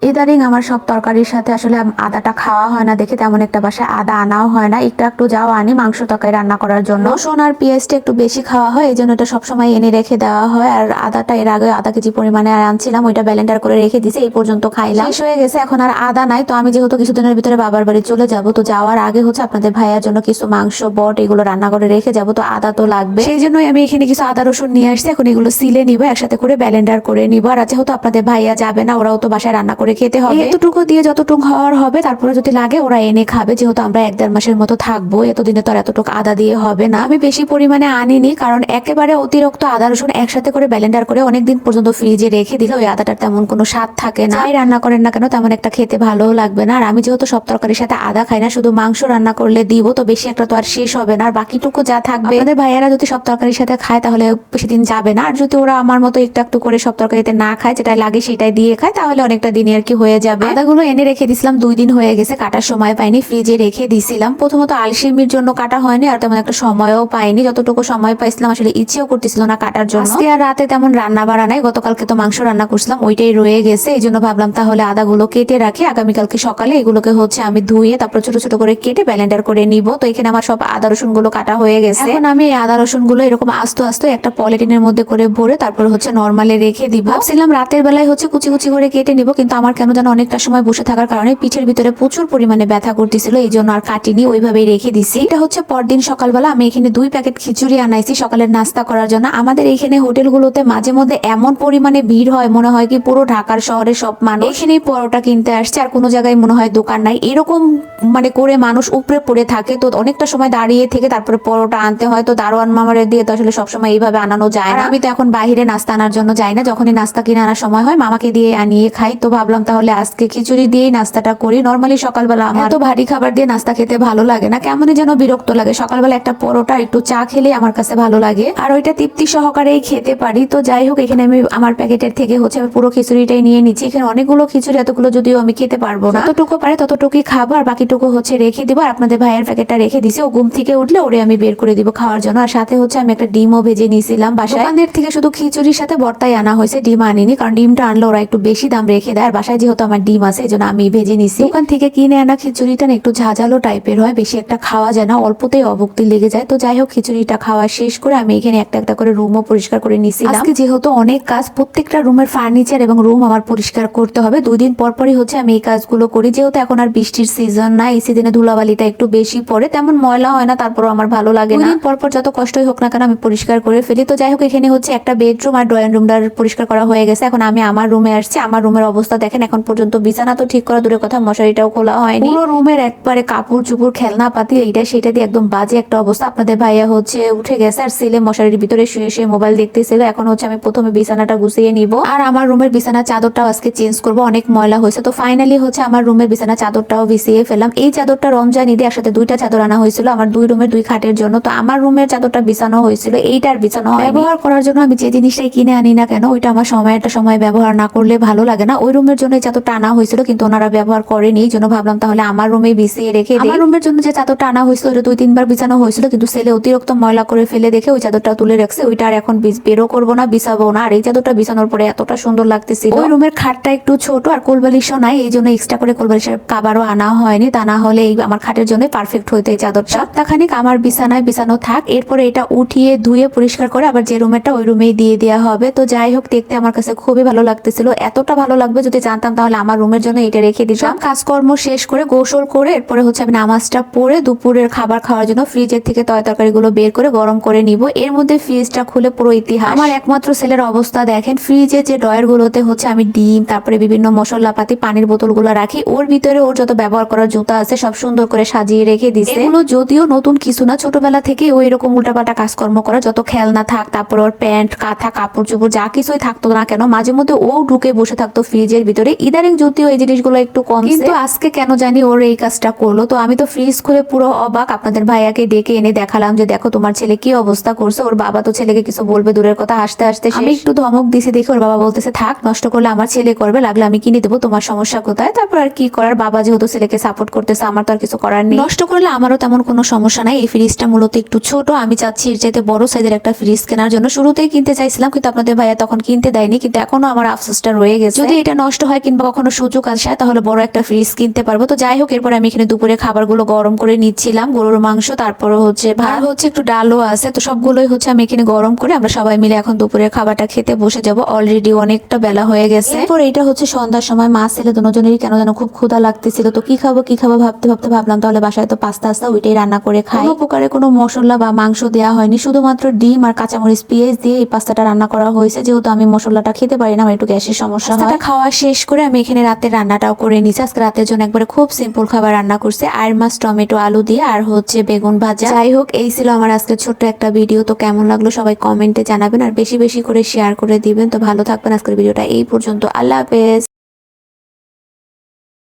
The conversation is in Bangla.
ইদানিং আমার সব তরকারির সাথে আসলে আদাটা খাওয়া হয় না দেখে তেমন একটা বাসায় আদা আনাও হয় না। একটু একটু যাও আনি মাংস তরকারি রান্না করার জন্য। রসুন আর পেঁয়াজটা একটু বেশি খাওয়া হয়, এই জন্য এটা সবসময় এনে রেখে দেওয়া হয়। আর আদাটা এর আগে আধা কেজি পরিমাণে আনছিলাম, ওইটা ব্লেন্ডার করে রেখে দিছি, এই পর্যন্ত খাইলাম। শেষ হয়ে গেছে, এখন আর আদা নাই। তো আমি যেহেতু কিছুদিনের ভিতরে বাবার বাড়ি চলে যাব, তো যাওয়ার আগে হচ্ছে আপনাদের ভাইয়ার জন্য কিছু মাংস বট এগুলো রান্না করে রেখে যাব, তো আদা তো লাগবে। সেই জন্যই আমি এখানে কিছু আদা রসুন নিয়ে আসছি। এখন এগুলো সিলে নিব, একসাথে করে ব্লেন্ডার করে নিব। আর যেহেতু আপনাদের ভাইয়া যাবে না, ওরাও তো বাসায় রান্না করে খেতে হবে, এতটুকু দিয়ে যতটুকু খাওয়ার হবে, তারপরে যদি লাগে ওরা এনে খাবে। যেহেতু আমরা 1-1.5 মাসের মতো থাকবো, এতদিনে তো আর এতটুকু আদা দিয়ে হবে না। আমি বেশি পরিমাণে আনিনি, কারণ একেবারে অতিরিক্ত আদা রসুন একসাথে করে ব্লেন্ডার করে অনেকদিন পর্যন্ত ফ্রিজে রেখে দিলে ওই আদাটার তেমন কোনো স্বাদ থাকে না। যাই রান্না করেন না কেন তেমন একটা খেতে ভালো লাগবে না। আর আমি যেহেতু সব তরকারির সাথে আদা খাই না, শুধু মাংস রান্না করলে দিব, তো বেশি একটা তো আর শেষ হবে না। আর বাকিটুকু যা থাকবে, আমাদের ভাইয়ারা যদি সব তরকারির সাথে খায় তাহলে বেশি দিন যাবে না। আর যদি ওরা আমার মতো একটু একটু করে সব তরকারিতে না খায়, যেটা লাগে সেটাই দিয়ে খায়, তাহলে অনেকটা দিনই আর কি হয়ে যাবে। আদাগুলো এনে রেখে দিছিলাম, 2 দিন হয়ে গেছে, কাটার সময় পাইনি, ফ্রিজে রেখে দিছিলাম। প্রথমত আলসেমির জন্য কাটা হয়নি, আর তেমন একটা সময়ও পাইনি। যতটুকু সময় পাইছিলাম আসলে ইচ্ছেও করতেছিল না কাটার জন্য। আজকে আর রাতে তেমন রান্না বাড়া নাই, গতকালকে তো মাংস রান্না করছিলাম, ওইটাই রয়ে গেছে। এই জন্য ভাবলাম তাহলে আদাগুলো কেটে রাখি, আগামীকালকে সকালে এগুলোকে হচ্ছে আমি ধুয়ে তারপর ছোট ছোট করে কেটে ব্লেন্ডার করে নিব। তো এখানে আমার সব আদা রসুন গুলো কাটা হয়ে গেছে। এখন আমি এই আদা রসুন গুলো এরকম আস্তে আস্তে একটা পলিথিনের মধ্যে করে ভরে তারপর হচ্ছে নরমালে রেখে দিব। ভাবছিলাম রাতের বেলায় হচ্ছে কুচি কুচি করে কেটে নিব, কিন্তু আমার কেন যেন অনেকটা সময় বসে থাকার কারণে পিঠের ভিতরে প্রচুর পরিমাণে ব্যথা করতেছিল, এই জন্য আর কাটিনি, ওইভাবেই রেখে দিছি। এটা হচ্ছে পরদিন সকালবেলা আমি এখানে 2 প্যাকেট খিচুড়ি আনাইছি সকালের নাস্তা করার জন্য। আমাদের এইখানে হোটেলগুলোতে মাঝে মধ্যে এমন পরিমাণে ভিড় হয়, মনে হয় কি পুরো ঢাকার শহরে সব মানুষ এখানেই পরোটা কিনতে আসছে, আর কোনো জায়গায় মনে হয় দোকান নাই, এরকম মানে করে মানুষ উপরে পড়ে থাকে। তো অনেকটা সময় দাঁড়িয়ে থেকে তারপরে পরোটা আনতে হয়। তো দারোয়ান মামার দিয়ে তো আসলে সবসময় এইভাবে আনানো যায় না। আমি তো এখন বাইরে নাস্তা আনার জন্য যাই না, যখনই নাস্তা কিনে আনার সময় হয় মামাকে দিয়ে আনিয়ে খাই। তো ভাবলাম তাহলে আজকে খিচুড়ি দিয়েই নাস্তাটা করি। নর্মালি সকালবেলা আমার তো ভারী খাবার দিয়ে নাস্তা খেতে ভালো লাগে না, কেমনই যেন বিরক্ত লাগে। সকালবেলা একটা পরোটা একটু চা খেলে আমার কাছে ভালো লাগে, আর ওইটা তৃপ্তি সহকারেই খেতে পারি। তো যাই হোক, এখানে আমি আমার প্যাকেটের থেকে হচ্ছে আমি পুরো খিচুড়িটাই নিয়ে নিচ্ছি। এখানে অনেকগুলো খিচুড়ি, এতগুলো যদিও আমি খেতে পারবো না, যতটুকু পারে ততটুকুই খাবো, আর বাকিটুকু হচ্ছে রেখে দিব। আর আপনাদের ভাইয়ের প্যাকেটটা রেখে দিছি, ও ঘুম থেকে উঠলে ওরে আমি বের করে দিব খাওয়ার জন্য। আর সাথে হচ্ছে আমি একটা ডিমও ভেজে নিয়েছিলাম বাসায়। দোকানের থেকে শুধু খিচুড়ির সাথে ভর্তাই আনা হয়েছে, ডিম আনিনি, কারণ ডিমটা আনলে ওরা একটু বেশি দাম রেখে দেয়। আর বাসায় যেহেতু আমার ডিম আছে, এই জন্য আমি ভেজে নিছি। দোকান থেকে কিনে আনা খিচুড়িটা একটু ঝাঁঝালো টাইপের হয়, বেশি একটা খাওয়া যায় না, অল্পতেই অভুক্তি লেগে যায়। তো যাই হোক, খিচুড়িটা খাওয়া শেষ করে আমি এখানে একটা একটা করে রুমও পরিষ্কার করে নিছিলাম। আজকে যেহেতু অনেক কাজ, প্রত্যেকটা রুমের ফার্নিচার এবং রুম আমার পরিষ্কার করতে হবে। 2 দিন পর পরই হচ্ছে আমি এই কাজগুলো করি। যেহেতু এখন আর বৃষ্টির সিজন না, এই সিজনে ধুলাবালিটা একটু বেশি পড়ে, তেমন ময়লা হয় না, তারপরও আমার ভালো লাগে না। 2 দিন পর পর যত কষ্টই হোক না কেন আমি পরিষ্কার করে ফেলি। তো যাই হোক, এখানে হচ্ছে একটা বেডরুম আর ড্রয়িং রুমটা পরিষ্কার করা হয়ে গেছে। এখন আমি আমার রুমে আসছি। আমার রুমের অবস্থা দেখেন, এখন পর্যন্ত বিছানা তো ঠিক করা দূরের কথা, মশারিটাও খোলা হয়নি। পুরো রুমের একবারে কাপড় চুপড় খেলনা পাতি এইটা সেটা দিয়ে একদম বাজে একটা অবস্থা। আপনাদের ভাইয়া হচ্ছে উঠে গেছে, আর ছেলে মশারির ভিতরে শুয়ে শুয়ে মোবাইল দেখতেছিল। এখন হচ্ছে আমি প্রথমে বিছানাটা গুছিয়ে নিব, আর আমার রুমের বিছানা চাদরটাও আজকে চেঞ্জ করব, অনেক ময়লা হয়েছে। তো ফাইনালি হচ্ছে আমার রুমের বিছানা চাদরটাও বিছিয়ে ফেলাম। এই চাদরটা রমজান ঈদে একসাথে 2টা চাদর আনা হয়েছিল আমার 2 রুমের 2 খাটের জন্য। তো আমার রুমের চাদরটা বিছানো হয়েছিল, এইটার বিছানো ব্যবহার করার জন্য আমি যে জিনিসটাই কিনে আনি না কেন, ওইটা আমার একটা সময় ব্যবহার না করলে ভালো লাগে না। ওই রুমের জন্য এই চাদরটা আনা হয়েছিল, কিন্তু ওনারা ব্যবহার করেনি, এই জন্য ভাবলাম তাহলে আমার রুমে বিছিয়ে রেখে দিই। আমার রুমের জন্য যে চাদরটা আনা হয়েছিল ওটা 2-3 বার বিছানো হয়েছিল, কিন্তু ছেলে অতিরিক্ত ময়লা করে ফেলে দেখে ওই চাদরটা তুলে রাখছে। ওইটা আর এখন বেরও করবো না, বিছাবো না। আর এই চাদরটা বিছানোর পরে এতটা সুন্দর লাগতেছিল। ওই রুমের খাটটা একটু ছোট আর কোলবালিশও নাই, এই জন্য এক্সট্রা করে কোলবালিশের কাবারও আনা হয়নি। তা না হলে এই আমার খাটের জন্য পারফেক্ট হইতো এই চাদরটা। সপ্তাহখানিক আমার বিছানায় বিছানো থাক, এরপরে এটা উঠিয়ে ধুয়ে পরিষ্কার করে আবার যে রুমেরটা ওই রুমেই দিয়ে দেওয়া হবে। তো যাই হোক, দেখতে আমার কাছে খুবই ভালো লাগতেছিল। এতটা ভালো লাগবে যদি জানতাম তাহলে আমার রুমের জন্য এটা রেখে দিতাম। কাজকর্ম শেষ করে গোসল করে এরপরে হচ্ছে আমি নামাজটা পড়ে দুপুরের খাবার খাওয়ার জন্য ফ্রিজের থেকে তরকারি গুলো বের করে গরম করে নিব। এর মধ্যে ফ্রিজটা খুলে পুরো ইতিহাস। আমার একমাত্র ছেলের অবস্থা দেখেন, ফ্রিজে যে ড্রয়ার গুলোতে হচ্ছে আমি ডিম, তারপরে বিভিন্ন মশলাপাতি, পানির বোতলগুলো রাখি, ওর ভিতরে ওর যত ব্যবহার করার জুতা আছে সব সুন্দর করে সাজিয়ে রেখে দিছে। এগুলো যদিও নতুন কিছু না, ছোটবেলা থেকে ওই এরকম উল্টাপাল্টা কাজকর্ম করা, যত খেলনা থাক, তারপর ওর প্যান্ট, কাঁথা, কাপড় চোপড় যা কিছুই থাকতো না কেন, মাঝে মধ্যে ও ঢুকে বসে থাকতো ফ্রিজের ভিতরে। ইদানিং যদিও এই জিনিসগুলো একটু কম, কিন্তু আজকে কেন জানি ওর এই কাজটা করলো। তো আমি তো ফ্রিজ খুলে পুরো অবাক। আপনাদের ভাইয়াকে ডেকে এনে দেখালাম যে দেখো তোমার ছেলে কি অবস্থা করছে। ওর বাবা তো ছেলেকে কিছু বলবে দূরের কথা, হাসতে হাসতে আমি একটু ধমক দিছি দেখে ওর বাবা বলতেছে থাক, নষ্ট করলে আমার ছেলে করবে, লাগলে আমি কিনে দেবো, তোমার সমস্যা কোথায়। তারপর আর কি করার, বাবা যেহেতু ছেলেকে সাপোর্ট করতেছে, আমার তো আর কিছু করার নেই। নষ্ট করলে আমারও তেমন কোনো সমস্যা নাই। এই ফ্রিজটা মূলত একটু ছোট, আমি চাচ্ছি এর চাইতে বড় সাইজের একটা ফ্রিজ কেনার জন্য। শুরুতেই কিনতে চাইছিলাম, কিন্তু আপনাদের ভাইয়া তখন কিনতে দেয়নি, কিন্তু এখনো আমার আফসোসটা রয়ে গেছে। যদি এটা নষ্ট হয় হয় কিংবা কখনো সুযোগ আসে তাহলে বড় একটা ফ্রিজ কিনতে পারবো। তো যাই হোক, এরপর আমি এখানে দুপুরে খাবারগুলো গরম করে নিচ্ছিলাম, গরুর মাংস, তারপরে হচ্ছে ভাত, হচ্ছে একটু ডালও আছে। তো সবগুলোই হচ্ছে আমি এখানে গরম করে আমরা সবাই মিলে এখন দুপুরের খাবারটা খেতে বসে যাব। অলরেডি অনেকটা বেলা হয়ে গেছে। এরপর এটা হচ্ছে সন্ধ্যার সময় মা ছেলে দুজনেরই কেন যেন খুব ক্ষুধা লাগতেছিল। তো কি খাবো ভাবতে ভাবতে ভাবলাম তাহলে বাসায় তো পাস্তা আছে, ওইটাই রান্না করে খাই। কোনো প্রকারে কোনো মশলা বা মাংস দেওয়া হয়নি, শুধুমাত্র ডিম আর কাঁচামরিচ পেঁয়াজ দিয়ে এই পাস্তাটা রান্না করা হয়েছে। যেহেতু আমি মশলাটা খেতে পারি না, আমার একটু গ্যাসের সমস্যা হয়। খাওয়া শেষ করে আমি এখানে রাতের রান্নাটাও করে নিচ্ছি। আজকে রাতের জন্য একবারে খুব সিম্পল খাবার রান্না করছি, আয়ের মাছ, টমেটো, আলু দিয়ে, আর হচ্ছে বেগুন ভাজা। যাই হোক, এই ছিল আমার আজকে ছোট্ট একটা ভিডিও। তো কেমন লাগলো সবাই কমেন্টে জানাবেন, আর বেশি বেশি করে শেয়ার করে দিবেন। তো ভালো থাকবেন, আজকের ভিডিওটা এই পর্যন্ত। আল্লাহ হাফেজ।